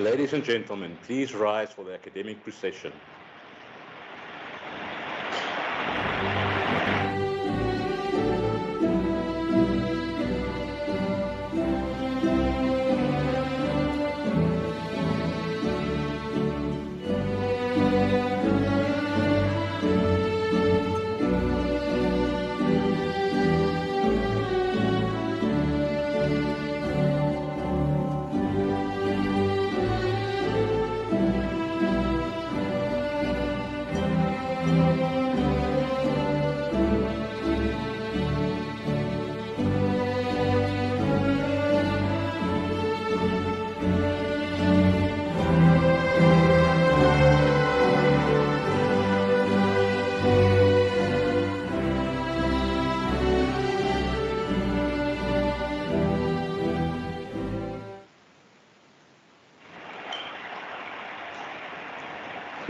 Ladies and gentlemen, please rise for the academic procession.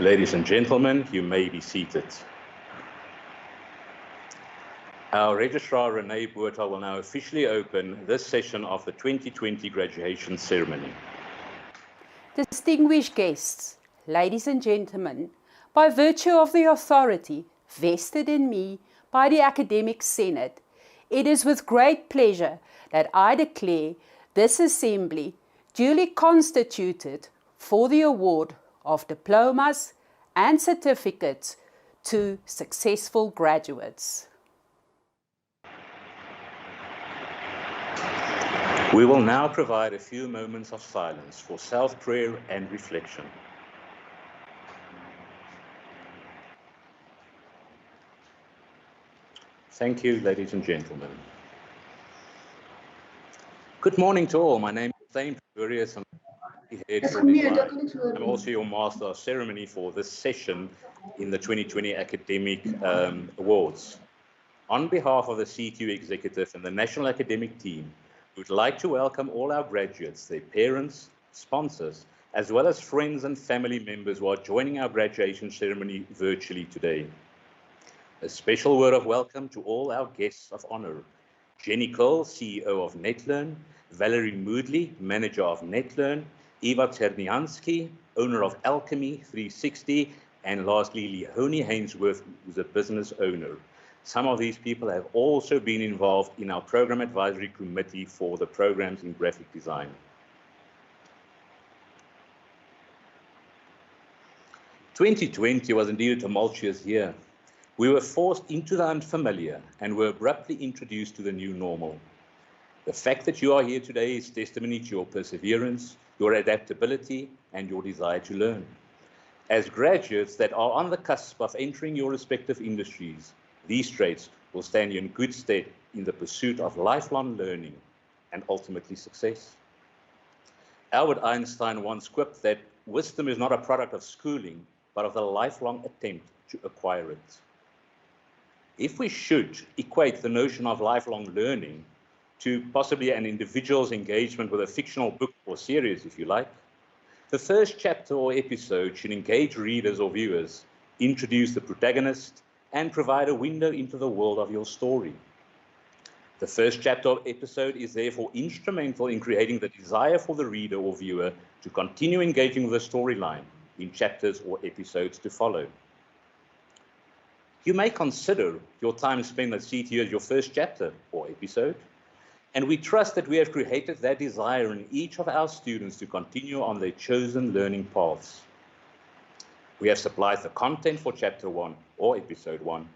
Ladies and gentlemen, you may be seated. Our Registrar, Renee Boerta, will now officially open this session of the 2020 graduation ceremony. Distinguished guests, ladies and gentlemen, by virtue of the authority vested in me by the Academic Senate, it is with great pleasure that I declare this assembly duly constituted for the award of diplomas and certificates to successful graduates. We will now provide a few moments of silence for self-prayer and reflection. Thank you, ladies and gentlemen. Good morning to all. My name is Thane Pretoria. I'm also your Master of Ceremony for this session in the 2020 Academic Awards. On behalf of the CTU Executive and the National Academic Team, we would like to welcome all our graduates, their parents, sponsors, as well as friends and family members who are joining our graduation ceremony virtually today. A special word of welcome to all our guests of honor. Jenny Cole, CEO of NetLearn, Valerie Moodley, Manager of NetLearn, Eva Czernianski, owner of Alchemy 360, and lastly, Leonie Hainsworth, who's a business owner. Some of these people have also been involved in our program advisory committee for the programs in graphic design. "2020 was indeed a tumultuous year. We were forced into the unfamiliar and were abruptly introduced to the new normal. The fact that you are here today is testimony to your perseverance, your adaptability, and your desire to learn. As graduates that are on the cusp of entering your respective industries, these traits will stand you in good stead in the pursuit of lifelong learning and ultimately success. Albert Einstein once quipped that wisdom is not a product of schooling, but of the lifelong attempt to acquire it. If we should equate the notion of lifelong learning to possibly an individual's engagement with a fictional book or series, if you like, the first chapter or episode should engage readers or viewers, introduce the protagonist, and provide a window into the world of your story. The first chapter or episode is therefore instrumental in creating the desire for the reader or viewer to continue engaging with the storyline in chapters or episodes to follow. You may consider your time spent at CTU as your first chapter or episode, and we trust that we have created that desire in each of our students to continue on their chosen learning paths. We have supplied the content for chapter 1 or episode 1,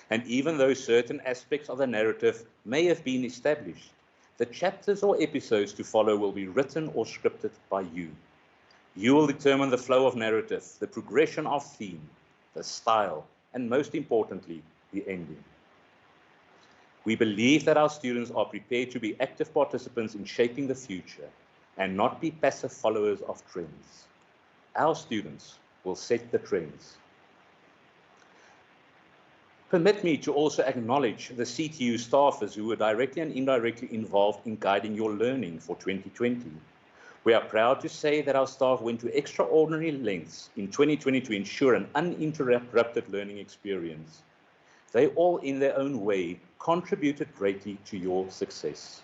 and even though certain aspects of the narrative may have been established, the chapters or episodes to follow will be written or scripted by you. You will determine the flow of narrative, the progression of theme, the style, and most importantly, the ending. We believe that our students are prepared to be active participants in shaping the future and not be passive followers of trends. Our students will set the trends. Permit me to also acknowledge the CTU staffers who were directly and indirectly involved in guiding your learning for 2020. We are proud to say that our staff went to extraordinary lengths in 2020 to ensure an uninterrupted learning experience. They all, in their own way, contributed greatly to your success.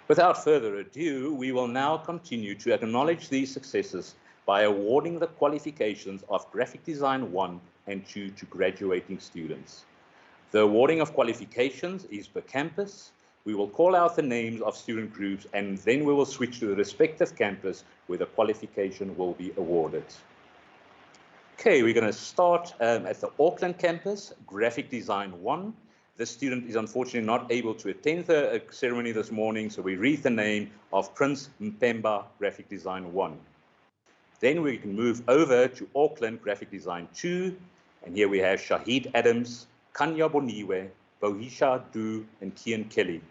Without further ado, we will now continue to acknowledge these successes by awarding the qualifications of Graphic Design 1 and 2 to graduating students. The awarding of qualifications is per campus. We will call out the names of student groups and then we will switch to the respective campus where the qualification will be awarded. Okay, we're going to start at the Auckland campus, Graphic Design 1. This student is unfortunately not able to attend the ceremony this morning, so we read the name of Prince Mpemba, Graphic Design 1. Then we can move over to Auckland Graphic Design 2, and here we have Shahid Adams, Kanya Boniwe, Bohisha Du, and Kian Kelly.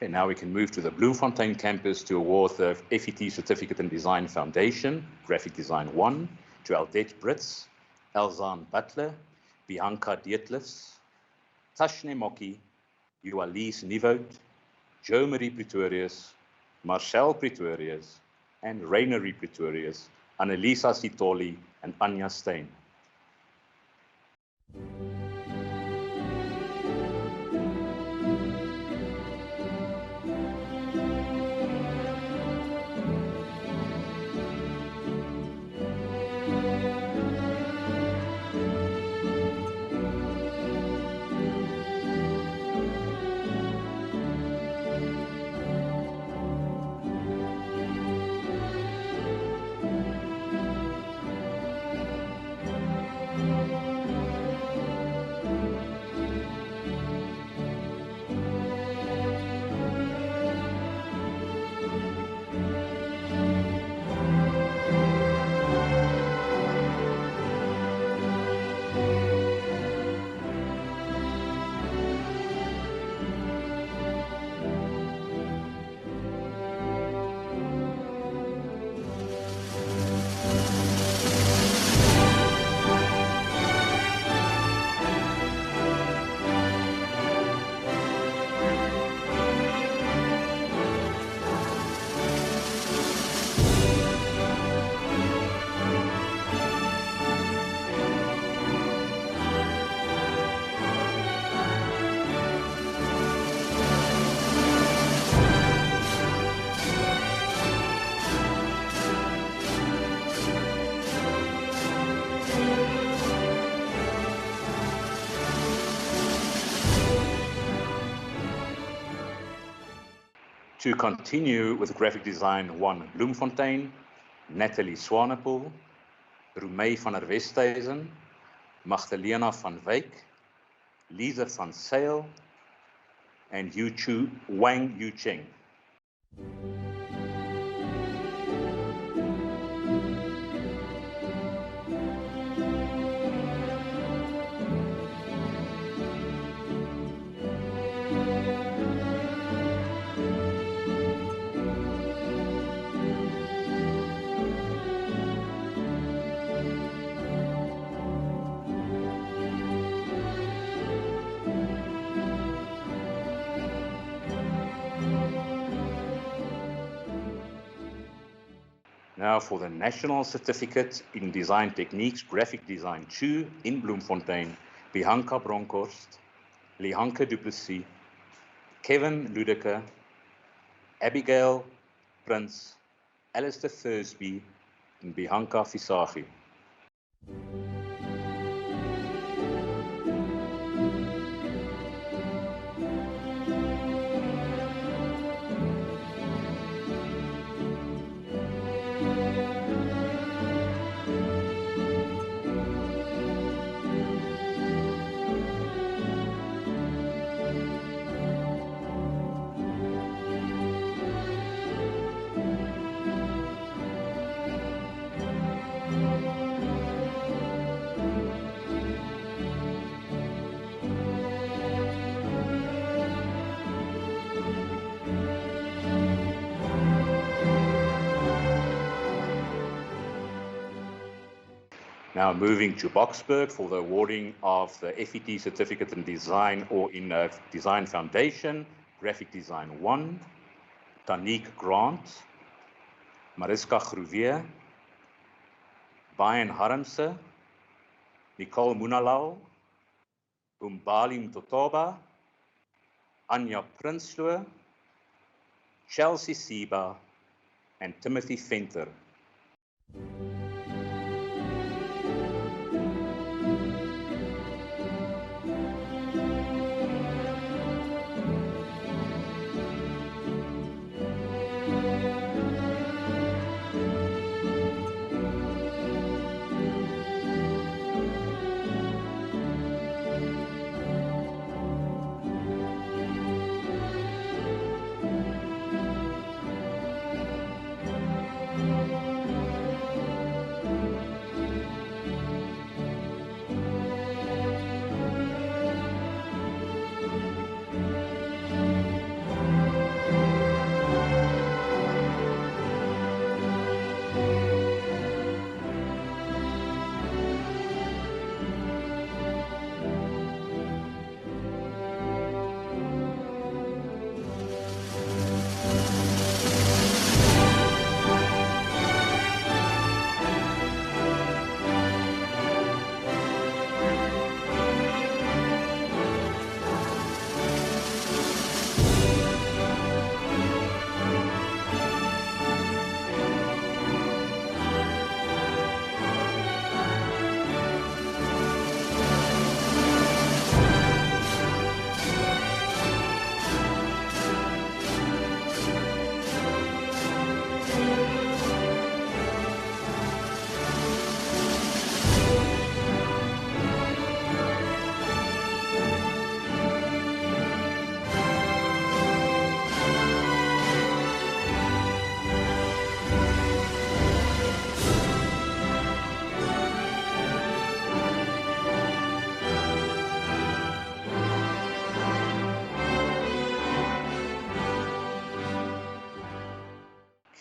Okay, now we can move to the Bloemfontein campus to award the FET Certificate in Design Foundation, Graphic Design 1, to Aldette Brits, Elzaan Butler, Bianca Dietlifs, Tashne Mokki, Yualise Nivout, Jo Marie Pretorius, Marcel Pretorius, and Rainery Pretorius, Annalisa Sitoli, and Anya Stein. To continue with Graphic Design 1 Bloemfontein, Natalie Swanepoel, Roemey van der Westhuizen, Magdalena van Wyk, Lisa van Sail, and Wang Yucheng. Now for the National Certificate in Design Techniques, Graphic Design 2 in Bloemfontein, Bianca Bronkhorst, Lihanke Du Plessis, Kevin Ludeke, Abigail Prince, Alistair Thursby, and Bianca Fisagi. Now moving to Boksburg for the awarding of the FET Certificate in Design or in Design Foundation, Graphic Design 1, Tanique Grant, Mariska Groevier, Bayan Haramse, Nicole Munalal, Umbali Mtotoba, Anya Prinsloo, Chelsea Siba, and Timothy Venter.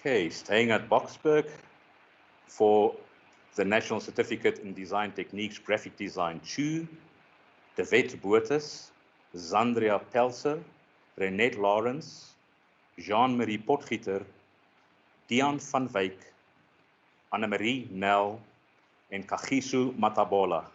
Okay, staying at Boksburg for the National Certificate in Design Techniques, Graphic Design 2, Devet Botes, Zandria Pelser, Renette Lawrence, Jean-Marie Potgieter, Dian van Wyk, Annemarie Nel, and Kagiso Matabola.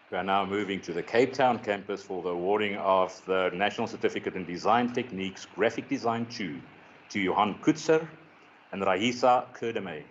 We are now moving to the Cape Town campus for the awarding of the National Certificate in Design Techniques, Graphic Design 2, to Johan Kutzer and Raisa Kerdemey.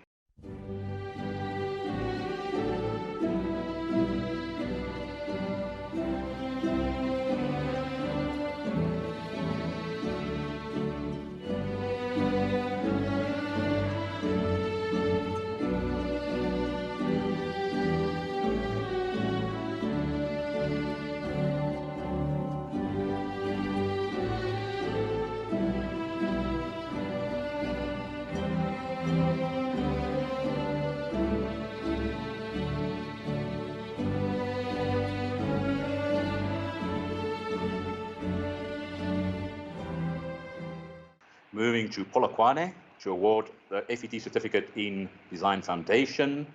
Moving to Polokwane to award the FET Certificate in Design Foundation,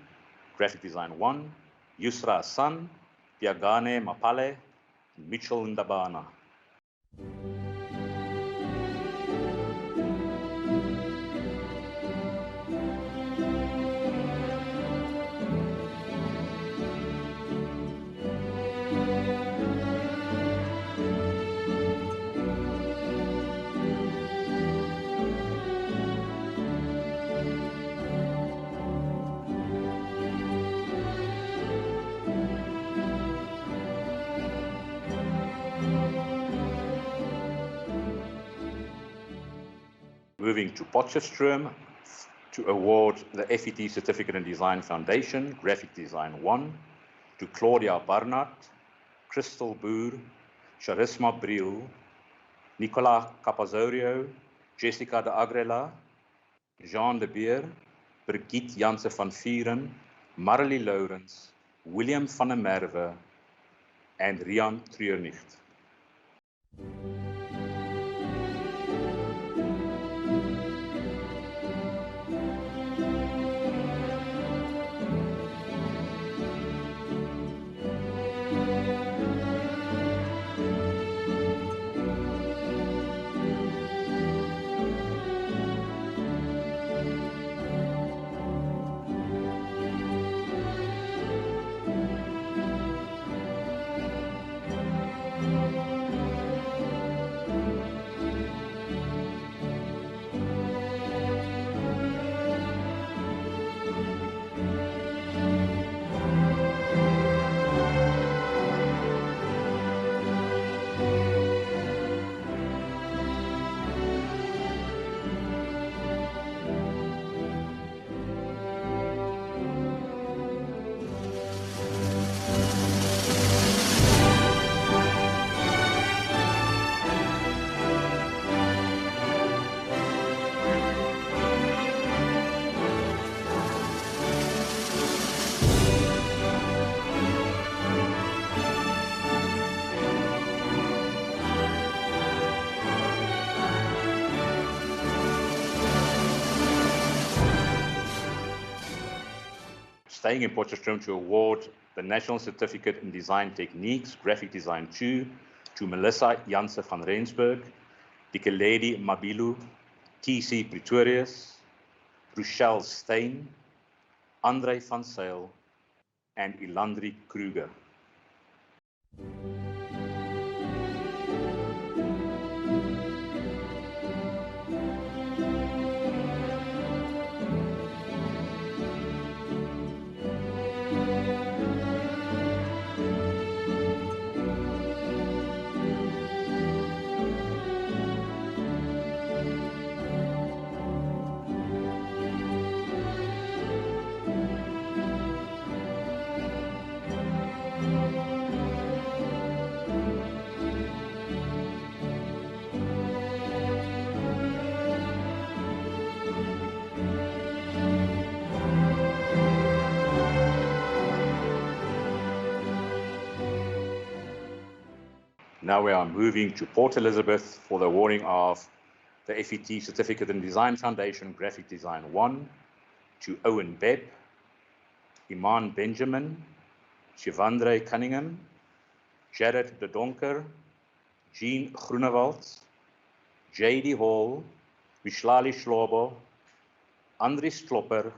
Graphic Design 1, Yusra Hassan, Piagane Mapale, Mitchell Ndabana. Moving to Potchefstroom to award the FET Certificate in Design Foundation, Graphic Design 1, to Claudia Barnard, Crystal Boer, Charisma Briel, Nicola Capazorio, Jessica de Agrela, Jean de Beer, Brigitte Janse van Vieren, Marilee Lourens, William van der Merwe, and Rian Treurnicht. Staying in Potchefstroom to award the National Certificate in Design Techniques, Graphic Design 2, to Melissa Janse van Rensburg, Dikeledi Mabilu, T.C. Pretorius, Rochelle Stein, Andre van Zyl, and Ilandri Kruger. Now we are moving to Port Elizabeth for the awarding of the FET Certificate in Design Foundation, Graphic Design 1, to Owen Bebb, Iman Benjamin, Shivandre Cunningham, Jared de Donker, Jean Groenewald, J.D. Hall, Vishlali Shlobo, Andries Klopper,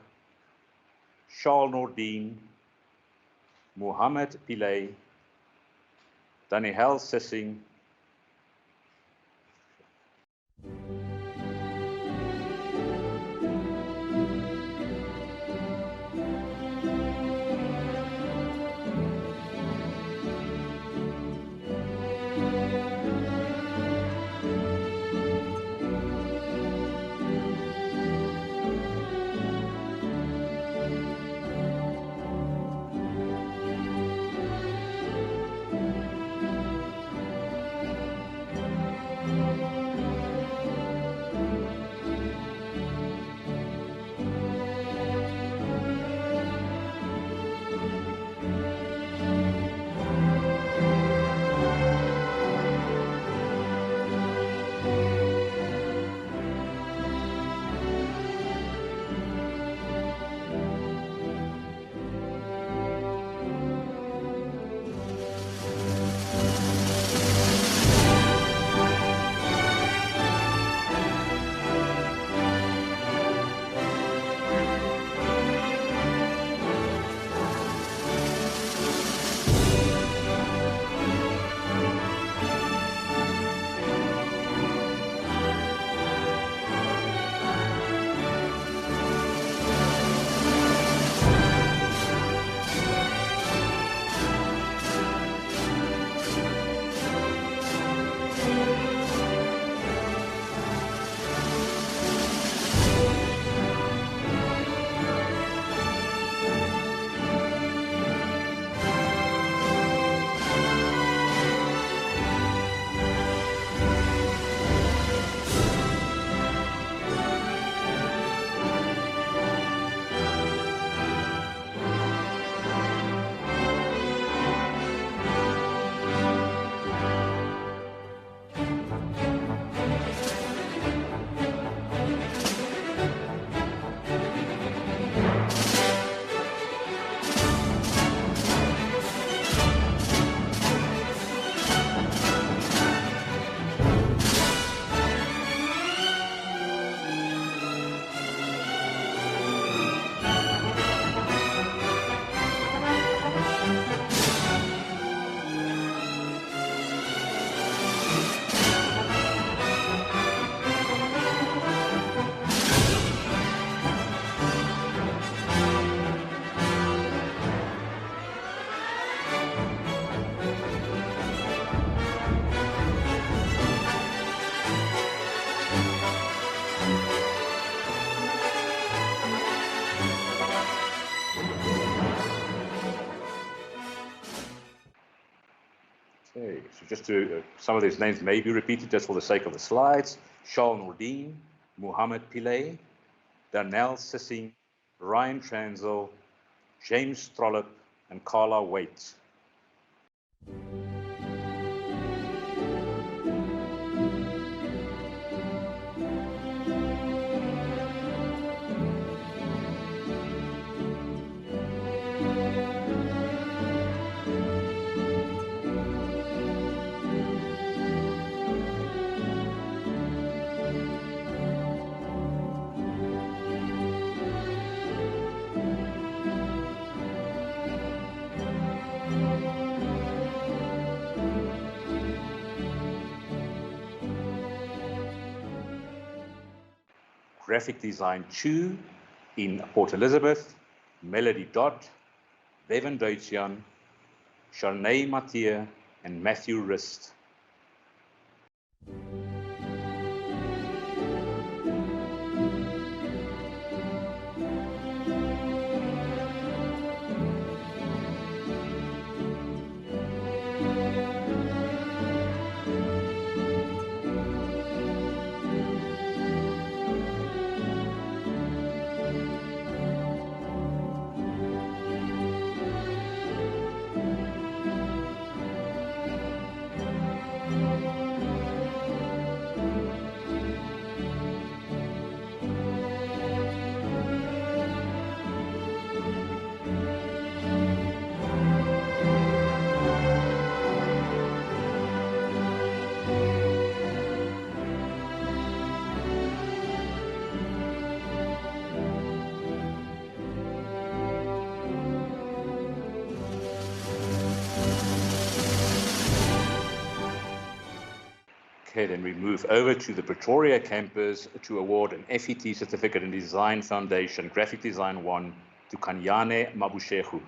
Charles Nordin, Mohammed Pillay, Daniel Sissing, Okay, so just to, some of these names may be repeated just for the sake of the slides. Charles Nordin, Muhammad Pillay, Darnell Sissing, Ryan Transel, James Strollop, and Carla Waite. Graphic Design 2 in Port Elizabeth, Melody Dodd, Bevan Deutsjan, Charnay Mathieu, and Matthew Rist. Okay, then we move over to the Pretoria campus to award an FET Certificate in Design Foundation, Graphic Design 1, to Kanyane Mabushegu.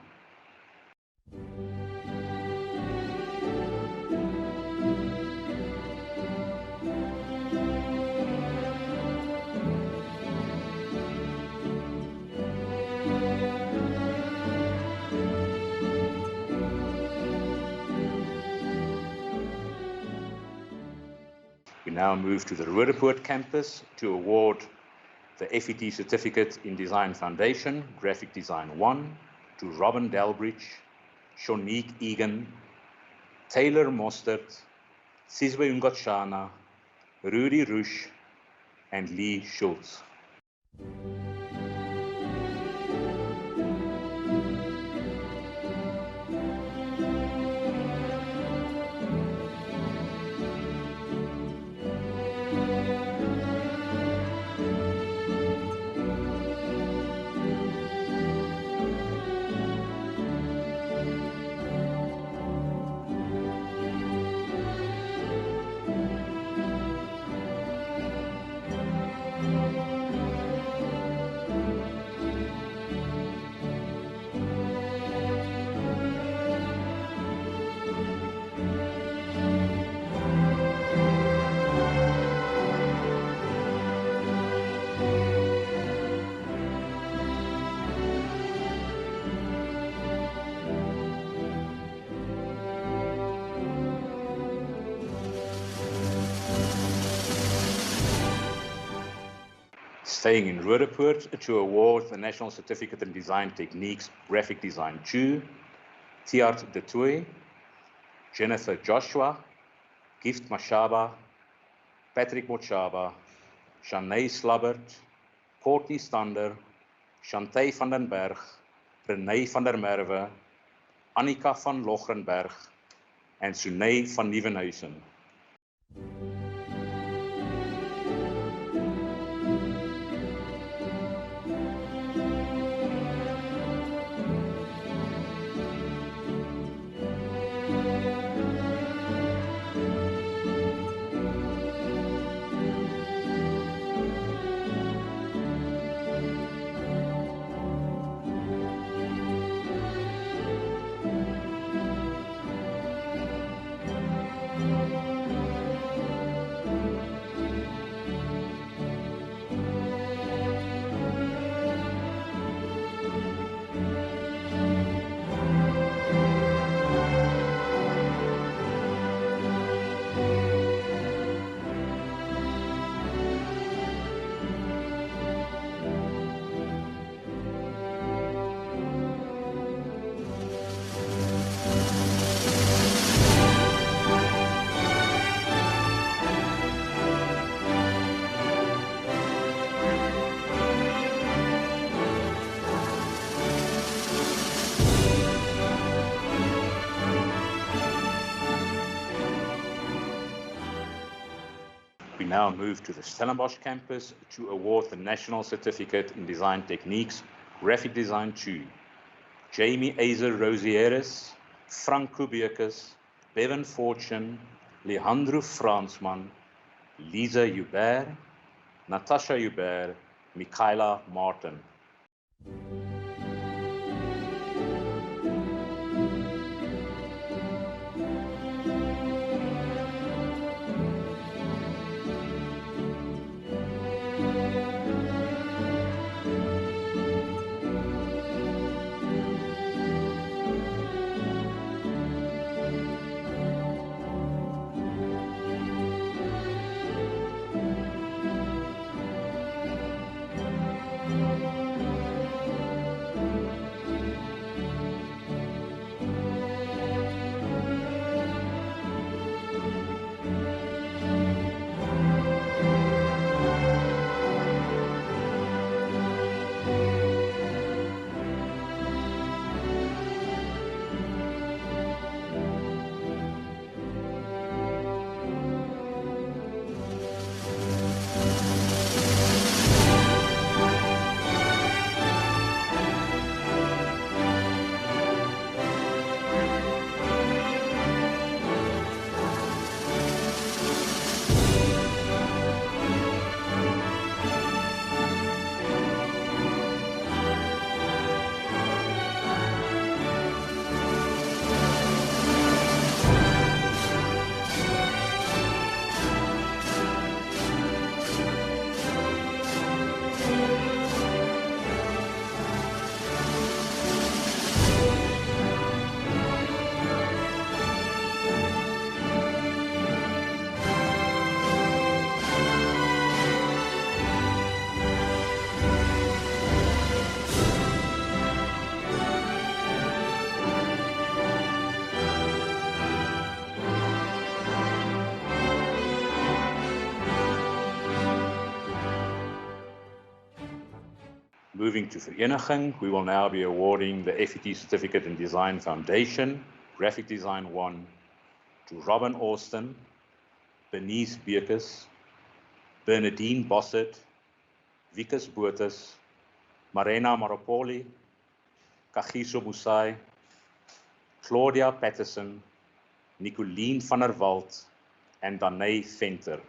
We now move to the Roodepoort campus to award the FET Certificate in Design Foundation, Graphic Design 1, to Robin Delbridge, Shonique Egan, Taylor Mostert, Sizwe Ngotshana, Rudy Rush, and Lee Schultz. Staying in Roodepoort to award the National Certificate in Design Techniques, Graphic Design 2, Tiart de Toy, Jennifer Joshua, Gift Mashaba, Patrick Mochaba, Shanae Slabbert, Courtney Stander, Chantay van den Berg, Renee van der Merwe, Annika van Logrenberg, and Sunay van Nieuwenhuizen. We now move to the Stellenbosch campus to award the National Certificate in Design Techniques, Graphic Design 2. Jamie Azer Rosieres, Frank Kubiakus, Bevan Fortune, Leandro Fransman, Lisa Hubert, Natasha Hubert, Michaela Martin. Moving to Vereniging, we will now be awarding the FET Certificate in Design Foundation, Graphic Design 1, to Robin Austin, Bernice Beekes, Bernadine Bossett, Vikas Botus, Marena Maropoli, Kagiso Musai, Claudia Patterson, Nicoline van der Walt, and Danae Venter.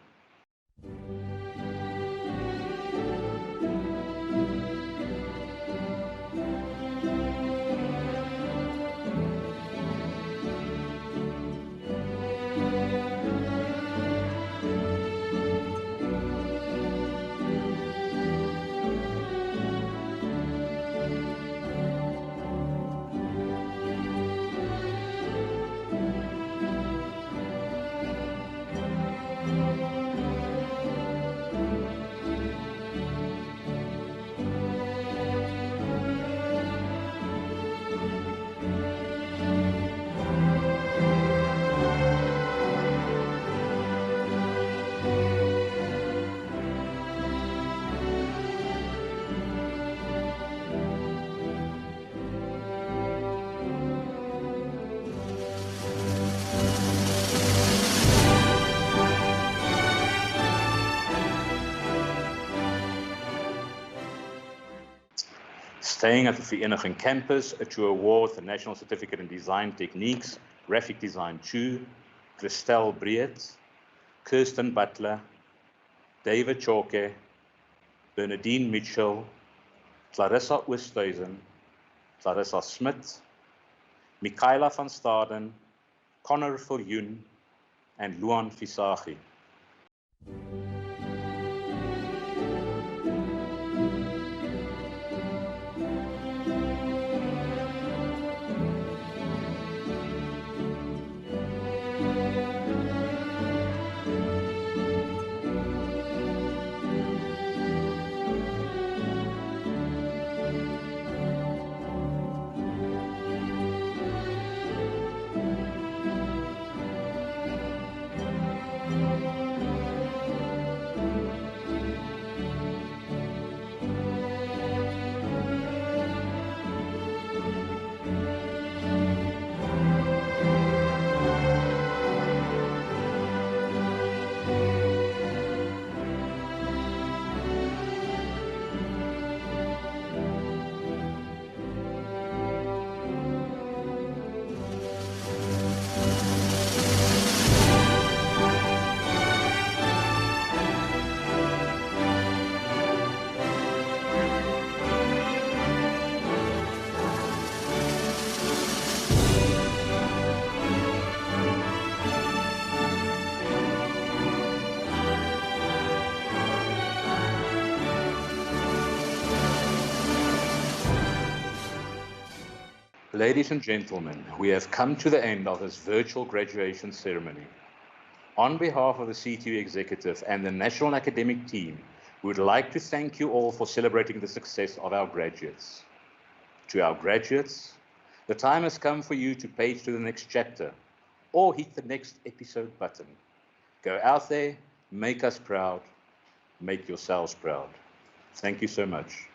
Staying at the Vereniging campus to award the National Certificate in Design Techniques, Graphic Design 2, Christelle Breed, Kirsten Butler, David Chalke, Bernadine Mitchell, Clarissa Oosthuizen, Clarissa Smith, Michaela van Staden, Connor Viljoen, and Luan Fisagi. Ladies and gentlemen, we have come to the end of this virtual graduation ceremony. On behalf of the CTU executive and the national academic team, we would like to thank you all for celebrating the success of our graduates. To our graduates, the time has come for you to page to the next chapter or hit the next episode button. Go out there, make us proud, make yourselves proud. Thank you so much.